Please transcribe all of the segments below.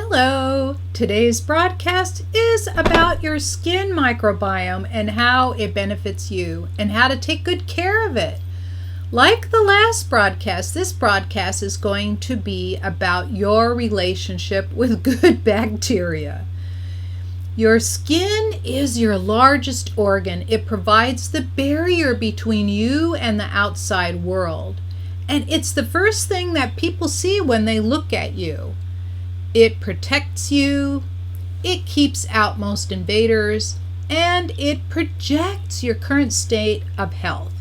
Hello! Today's broadcast is about your skin microbiome and how it benefits you and how to take good care of it. Like the last broadcast, this broadcast is going to be about your relationship with good bacteria. Your skin is your largest organ. It provides the barrier between you and the outside world. And it's the first thing that people see when they look at you. It protects you, it keeps out most invaders, and it projects your current state of health.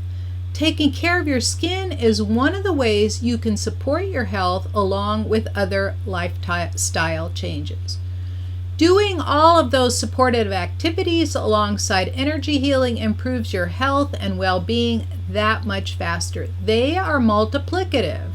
Taking care of your skin is one of the ways you can support your health along with other lifestyle changes. Doing all of those supportive activities alongside energy healing improves your health and well-being that much faster. They are multiplicative.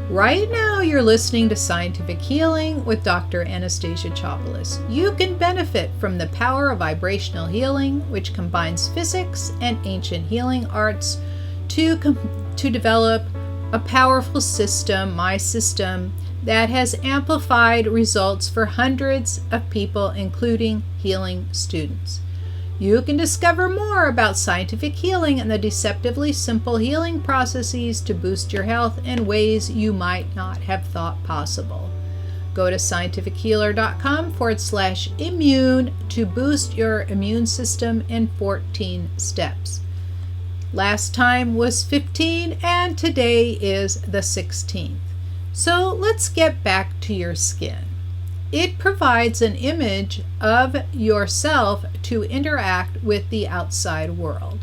Right now, you're listening to Scientific Healing with Dr. Anastasia Chopoulos. You can benefit from the power of vibrational healing, which combines physics and ancient healing arts to develop a powerful system, my system, that has amplified results for hundreds of people, including healing students. You can discover more about scientific healing and the deceptively simple healing processes to boost your health in ways you might not have thought possible. Go to scientifichealer.com/immune to boost your immune system in 14 steps. Last time was 15 and today is the 16th. So let's get back to your skin. It provides an image of yourself to interact with the outside world.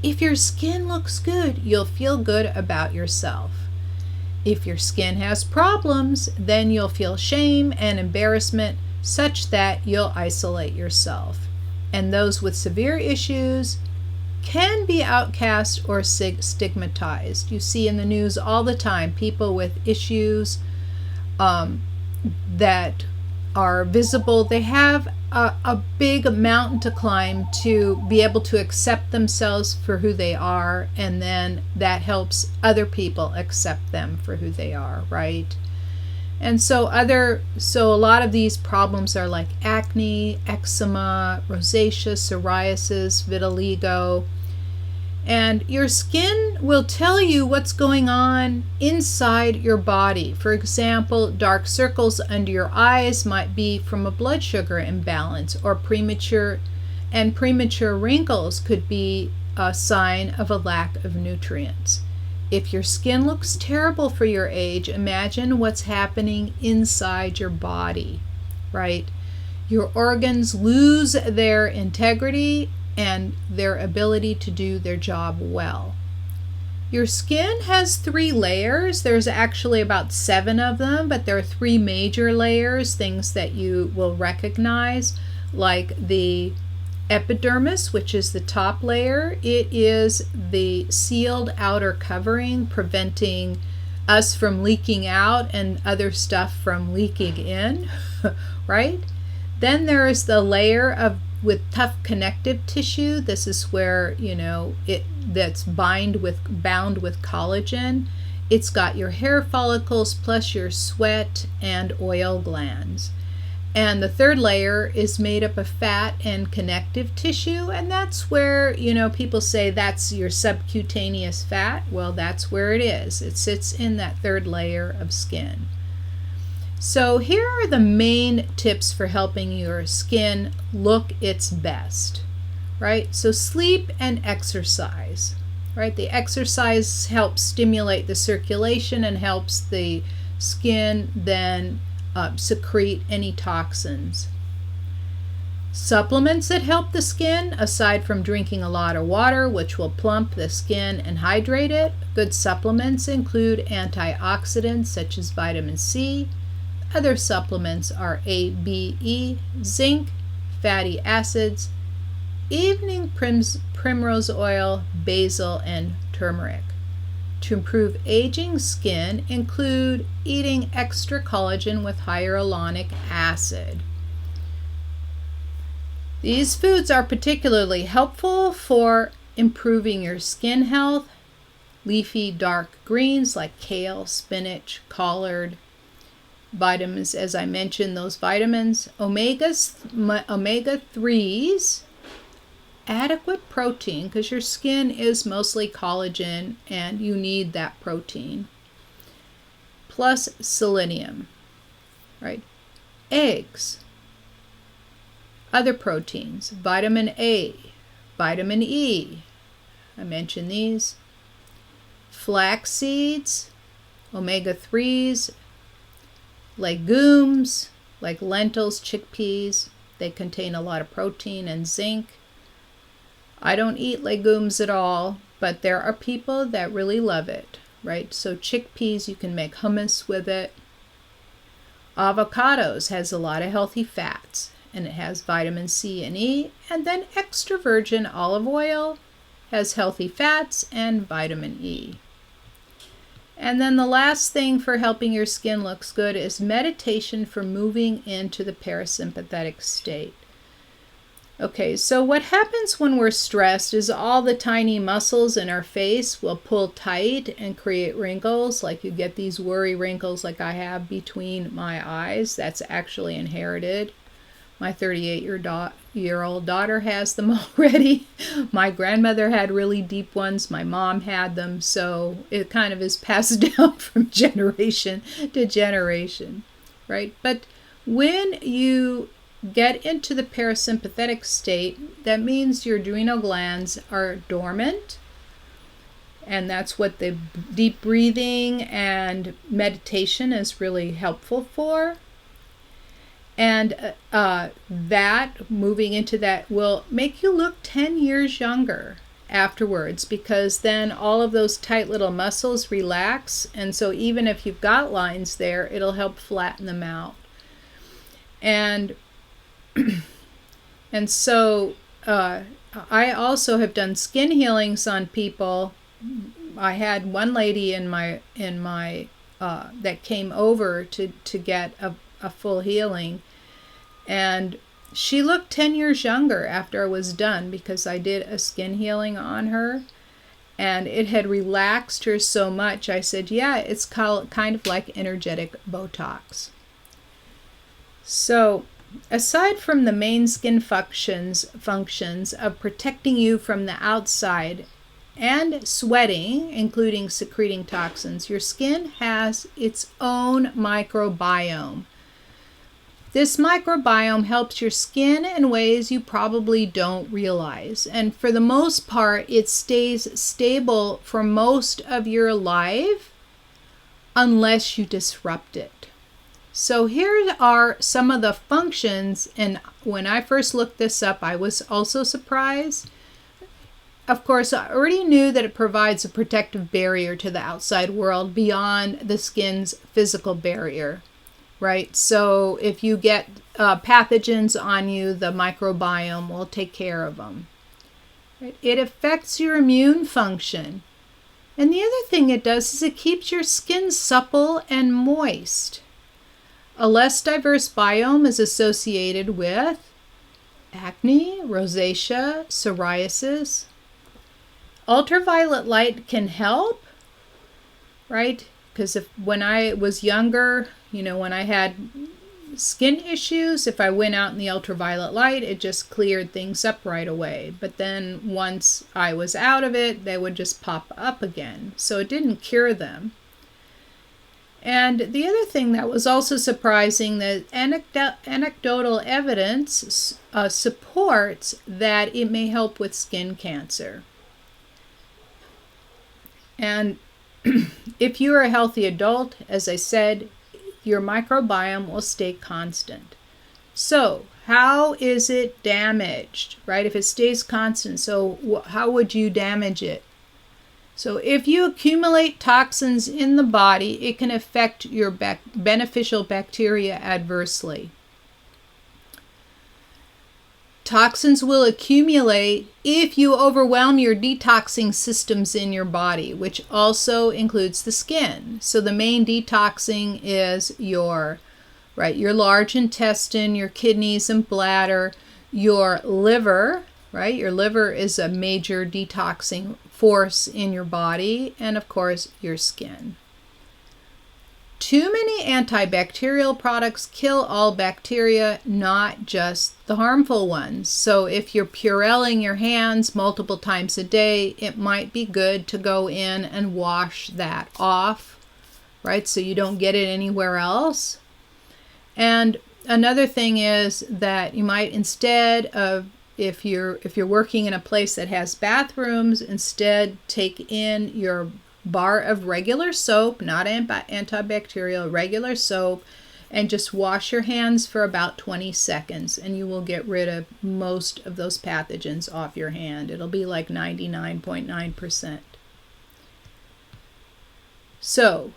If your skin looks good, you'll feel good about yourself. If your skin has problems, then you'll feel shame and embarrassment such that you'll isolate yourself. And those with severe issues can be outcast or stigmatized. You see in the news all the time people with issues that are visible. They have a big mountain to climb to be able to accept themselves for who they are, and then that helps other people accept them for who they are, right? And so a lot of these problems are like acne, eczema, rosacea, psoriasis, vitiligo. And your skin will tell you what's going on inside your body. For example, dark circles under your eyes might be from a blood sugar imbalance, or premature wrinkles could be a sign of a lack of nutrients. If your skin looks terrible for your age, imagine what's happening inside your body, right? Your organs lose their integrity and their ability to do their job well. Your skin has 3 layers. There's actually about 7 of them, but there are 3 major layers, things that you will recognize, like the epidermis, which is the top layer. It is the sealed outer covering, preventing us from leaking out and other stuff from leaking in, right? Then there is the layer with tough connective tissue. This is where, that's bound with collagen. It's got your hair follicles plus your sweat and oil glands. And the third layer is made up of fat and connective tissue, and that's where, people say that's your subcutaneous fat. Well, that's where it is. It sits in that third layer of skin. So here are the main tips for helping your skin look its best, right? So sleep and exercise, right? The exercise helps stimulate the circulation and helps the skin then secrete any toxins. Supplements that help the skin, aside from drinking a lot of water, which will plump the skin and hydrate it, good supplements include antioxidants such as vitamin C. Other supplements are A, B, E, zinc, fatty acids, evening primrose oil, basil, and turmeric. To improve aging skin, include eating extra collagen with hyaluronic acid. These foods are particularly helpful for improving your skin health. Leafy dark greens like kale, spinach, collard, vitamins, as I mentioned, those vitamins, omega-3s, adequate protein, because your skin is mostly collagen and you need that protein, plus selenium, right? Eggs, other proteins, vitamin A, vitamin E, I mentioned these, flax seeds, omega-3s, legumes like lentils, chickpeas, they contain a lot of protein and zinc. I don't eat legumes at all, but there are people that really love it, right? So chickpeas, you can make hummus with it. Avocados has a lot of healthy fats, and it has vitamin C and E. And then extra virgin olive oil has healthy fats and vitamin E. And then the last thing for helping your skin looks good is meditation for moving into the parasympathetic state. Okay, so what happens when we're stressed is all the tiny muscles in our face will pull tight and create wrinkles, like you get these worry wrinkles like I have between my eyes. That's actually inherited. My 38-year-old daughter has them already. My grandmother had really deep ones. My mom had them. So it kind of is passed down from generation to generation, right? But when you get into the parasympathetic state, that means your adrenal glands are dormant. And that's what the deep breathing and meditation is really helpful for. And that, moving into that, will make you look 10 years younger afterwards, because then all of those tight little muscles relax. And so even if you've got lines there, it'll help flatten them out. And so I also have done skin healings on people. I had one lady in my that came over to get a full healing, and she looked 10 years younger after I was done, because I did a skin healing on her and it had relaxed her so much. I said, yeah, it's kind of like energetic Botox. So aside from the main skin functions of protecting you from the outside and sweating, including secreting toxins, your skin has its own microbiome. This microbiome helps your skin in ways you probably don't realize. And for the most part, it stays stable for most of your life unless you disrupt it. So here are some of the functions, and when I first looked this up, I was also surprised. Of course, I already knew that it provides a protective barrier to the outside world beyond the skin's physical barrier, right? So if you get pathogens on you, the microbiome will take care of them. Right? It affects your immune function. And the other thing it does is it keeps your skin supple and moist. A less diverse biome is associated with acne, rosacea, psoriasis. Ultraviolet light can help, right? Because when I was younger, when I had skin issues, if I went out in the ultraviolet light, it just cleared things up right away. But then once I was out of it, they would just pop up again. So it didn't cure them. And the other thing that was also surprising, that anecdotal evidence supports that it may help with skin cancer. And if you're a healthy adult, as I said, your microbiome will stay constant. So how is it damaged, right? If it stays constant, so how would you damage it? So if you accumulate toxins in the body, it can affect your beneficial bacteria adversely. Toxins will accumulate if you overwhelm your detoxing systems in your body, which also includes the skin. So the main detoxing is your large intestine, your kidneys and bladder, your liver, right? Your liver is a major detoxing force in your body, and of course your skin. Too many antibacterial products kill all bacteria, not just the harmful ones. So if you're Purelling your hands multiple times a day, it might be good to go in and wash that off, right? So you don't get it anywhere else. And another thing is that you might, instead of, if you're working in a place that has bathrooms, instead take in your bar of regular soap, not antibacterial, regular soap, and just wash your hands for about 20 seconds, and you will get rid of most of those pathogens off your hand. It'll be like 99.9%. So,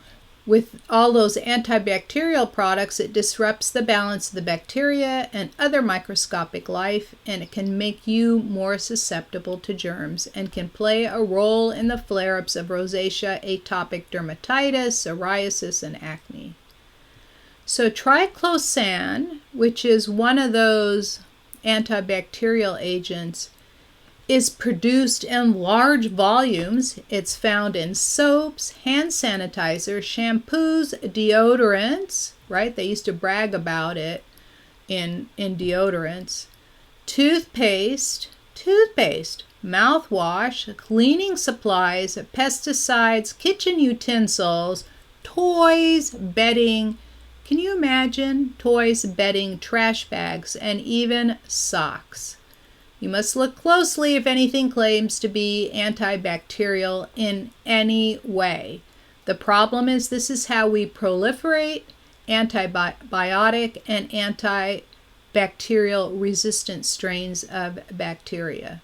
with all those antibacterial products, it disrupts the balance of the bacteria and other microscopic life, and it can make you more susceptible to germs and can play a role in the flare-ups of rosacea, atopic dermatitis, psoriasis, and acne. So triclosan, which is one of those antibacterial agents, is produced in large volumes. It's found in soaps, hand sanitizers, shampoos, deodorants, right? They used to brag about it in deodorants, toothpaste, mouthwash, cleaning supplies, pesticides, kitchen utensils, toys, bedding. Can you imagine? Toys, bedding, trash bags, and even socks. You must look closely if anything claims to be antibacterial in any way. The problem is this is how we proliferate antibiotic and antibacterial resistant strains of bacteria.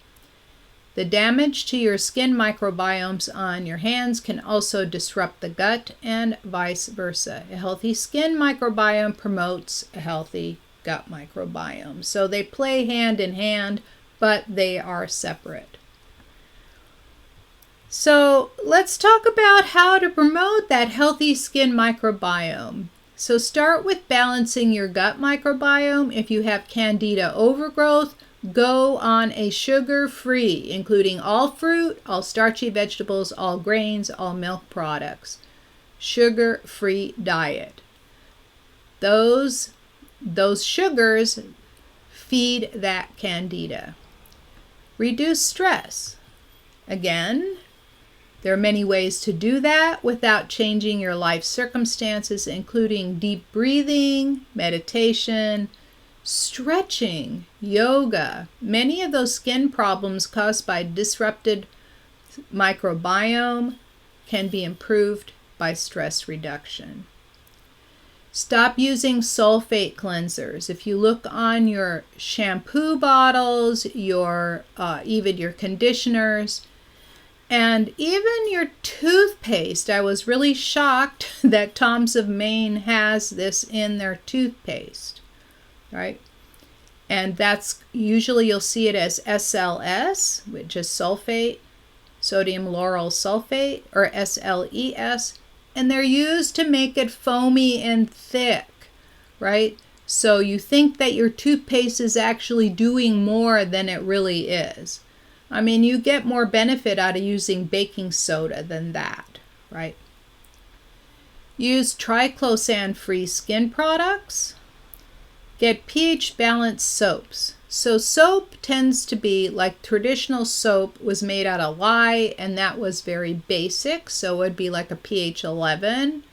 The damage to your skin microbiomes on your hands can also disrupt the gut and vice versa. A healthy skin microbiome promotes a healthy gut microbiome. So they play hand in hand, but they are separate. So let's talk about how to promote that healthy skin microbiome. So start with balancing your gut microbiome. If you have candida overgrowth, go on a sugar-free, including all fruit, all starchy vegetables, all grains, all milk products. Sugar-free diet. Those sugars feed that candida. Reduce stress. Again, there are many ways to do that without changing your life circumstances, including deep breathing, meditation, stretching, yoga. Many of those skin problems caused by disrupted microbiome can be improved by stress reduction. Stop using sulfate cleansers. If you look on your shampoo bottles, even your conditioners, and even your toothpaste. I was really shocked that Tom's of Maine has this in their toothpaste, right? And that's usually you'll see it as SLS, which is sulfate, sodium lauryl sulfate, or SLES. And they're used to make it foamy and thick, right? So you think that your toothpaste is actually doing more than it really is. I mean, you get more benefit out of using baking soda than that, right? Use triclosan-free skin products. Get pH-balanced soaps. So soap tends to be like traditional soap was made out of lye, and that was very basic, so it would be like a pH 11.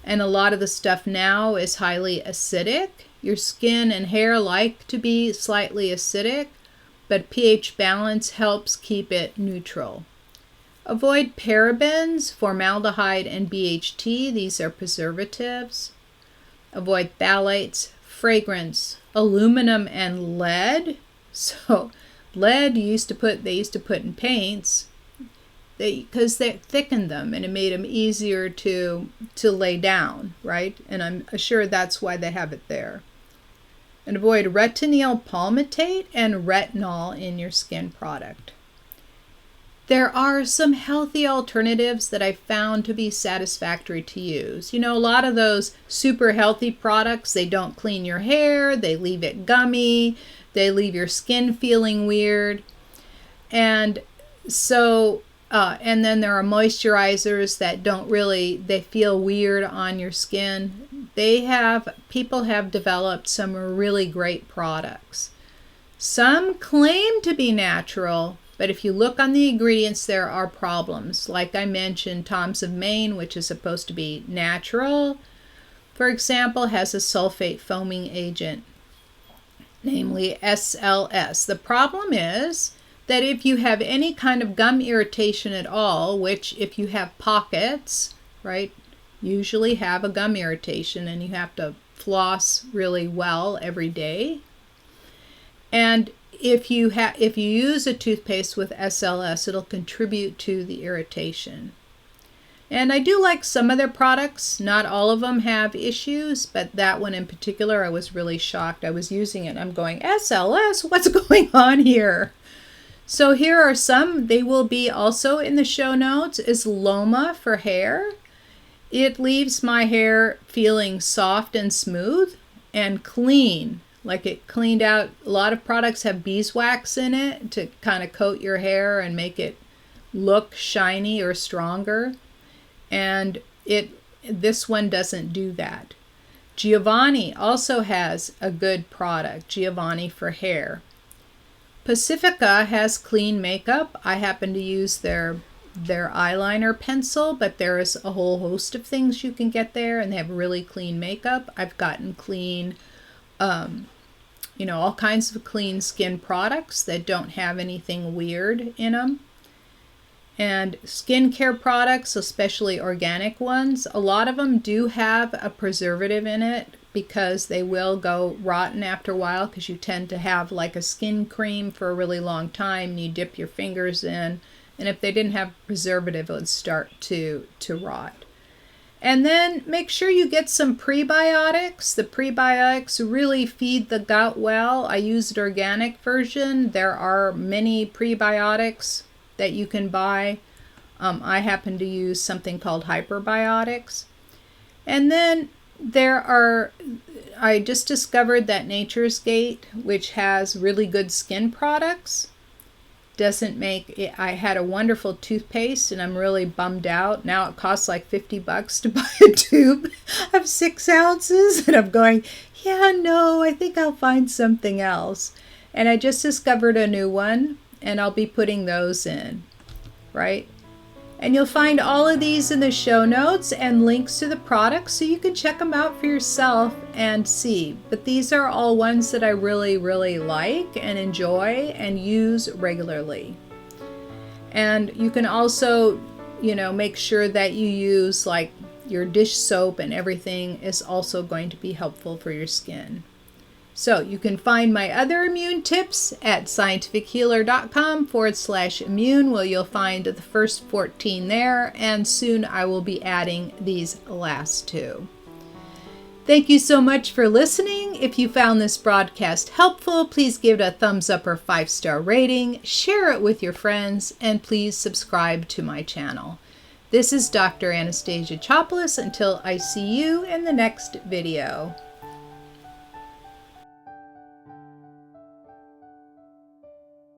And a lot of the stuff now is highly acidic. Your skin and hair like to be slightly acidic, but pH balance helps keep it neutral. Avoid parabens, formaldehyde, and BHT. These are preservatives. Avoid phthalates, fragrance, aluminum, and lead. So lead they used to put in paints because they thickened them and it made them easier to lay down, right? And I'm sure that's why they have it there. And avoid retinyl palmitate and retinol in your skin product. There are some healthy alternatives that I found to be satisfactory to use. You know, a lot of those super healthy products, they don't clean your hair, they leave it gummy, they leave your skin feeling weird. And so And then there are moisturizers that they feel weird on your skin. People have developed some really great products. Some claim to be natural, but if you look on the ingredients, there are problems. Like I mentioned, Tom's of Maine, which is supposed to be natural, for example, has a sulfate foaming agent, namely SLS. The problem is that if you have any kind of gum irritation at all, which if you have pockets, right, usually have a gum irritation and you have to floss really well every day. And if you use a toothpaste with SLS, it'll contribute to the irritation. And I do like some of their products. Not all of them have issues, but that one in particular, I was really shocked. I was using it and I'm going, SLS, what's going on here? So here are some. They will be also in the show notes. Is Loma for hair. It leaves my hair feeling soft and smooth and clean. Like it cleaned out. A lot of products have beeswax in it to kind of coat your hair and make it look shiny or stronger. And this one doesn't do that. Giovanni also has a good product, Giovanni for hair. Pacifica has clean makeup. I happen to use their eyeliner pencil, but there is a whole host of things you can get there, and they have really clean makeup. I've gotten clean, all kinds of clean skin products that don't have anything weird in them. And skincare products, especially organic ones, a lot of them do have a preservative in it because they will go rotten after a while, because you tend to have like a skin cream for a really long time and you dip your fingers in, and if they didn't have preservative, it would start to rot. And then make sure you get some prebiotics. The prebiotics really feed the gut well. I use an organic version. There are many prebiotics that you can buy. I happen to use something called Hyperbiotics. And then I just discovered that Nature's Gate, which has really good skin products, I had a wonderful toothpaste and I'm really bummed out. Now it costs like $50 to buy a tube of 6 ounces. And I'm going, yeah, no, I think I'll find something else. And I just discovered a new one, and I'll be putting those in, right? And you'll find all of these in the show notes and links to the products so you can check them out for yourself and see. But these are all ones that I really, really like and enjoy and use regularly. And you can also, make sure that you use like your dish soap, and everything is also going to be helpful for your skin. So you can find my other immune tips at scientifichealer.com/immune, where you'll find the first 14 there, and soon I will be adding these last 2. Thank you so much for listening. If you found this broadcast helpful, please give it a thumbs up or 5-star rating, share it with your friends, and please subscribe to my channel. This is Dr. Anastasia Chopoulos. Until I see you in the next video.